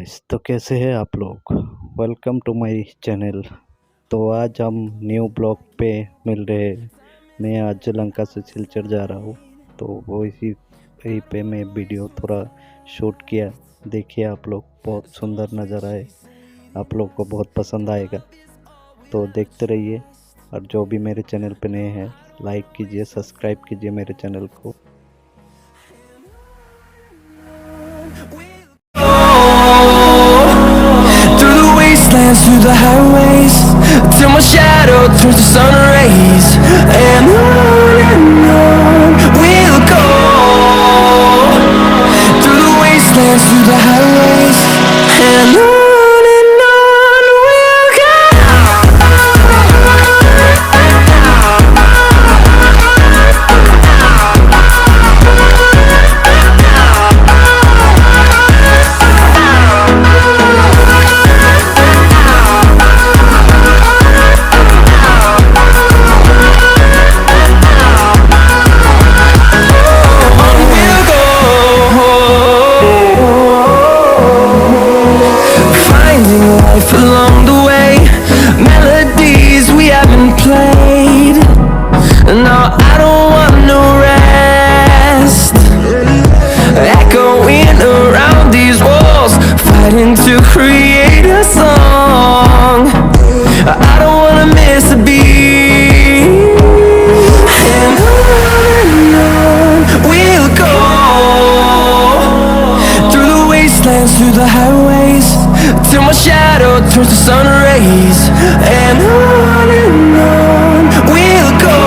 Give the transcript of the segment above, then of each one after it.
Guys, तो कैसे हैं आप लोग। Welcome to my channel. तो आज हम न्यू ब्लॉग पे मिल रहे हैं। मैं आज लंका से सिलचर जा रहा हूँ, तो वो इसी वहीं पे मैं वीडियो थोड़ा शूट किया। देखिए आप लोग, बहुत सुंदर नज़ारा है, आप लोग को बहुत पसंद आएगा, तो देखते रहिए। और जो भी मेरे चैनल पे नए हैं, लाइक कीजिए, सब्सक्राइब कीजिए मेरे चैनल को। Through the highways, till my shadow turns to sun rays, and on we'll go. Through the wastelands, through the highways, and on we'll go. Along the way, melodies we haven't played. No, I don't want no rest. Echoing around these walls, fighting to create a song. I don't wanna miss a beat. And on we'll go. Through the wastelands, through the highways, till my shadow turns to sun rays, and on we'll go.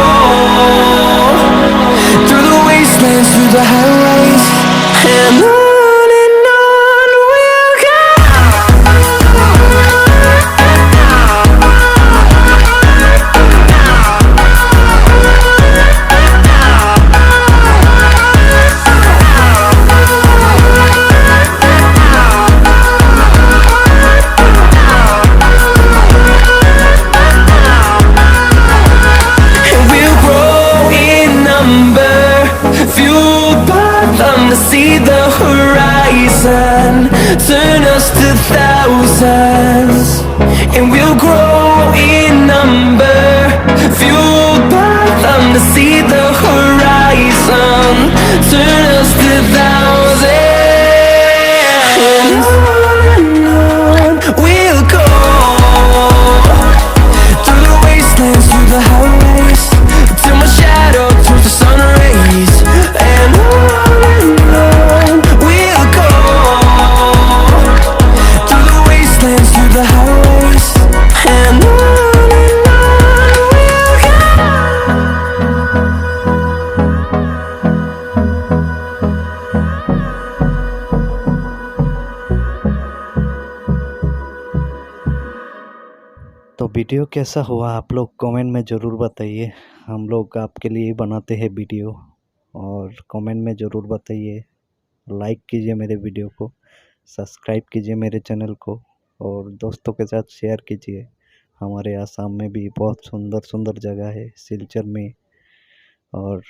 Through the wastelands, through the highways, and on we'll go. See the horizon, turn us to thousands, and we'll grow in number, fueled by them to see the horizon, turn us to thousands, and on we'll go. Through the wastelands, through the highways, till my shadow turns to sun rays, and on we'll go. Through the wastelands, through the highways, and on we'll go. तो video कैसा हुआ आप लोग comment में ज़रूर बताइए। हम लोग आपके लिए बनाते हैं वीडियो, और कमेंट में ज़रूर बताइए। लाइक कीजिए मेरे वीडियो को, सब्सक्राइब कीजिए मेरे चैनल को, और दोस्तों के साथ शेयर कीजिए। हमारे आसाम में भी बहुत सुंदर सुंदर जगह है सिलचर में, और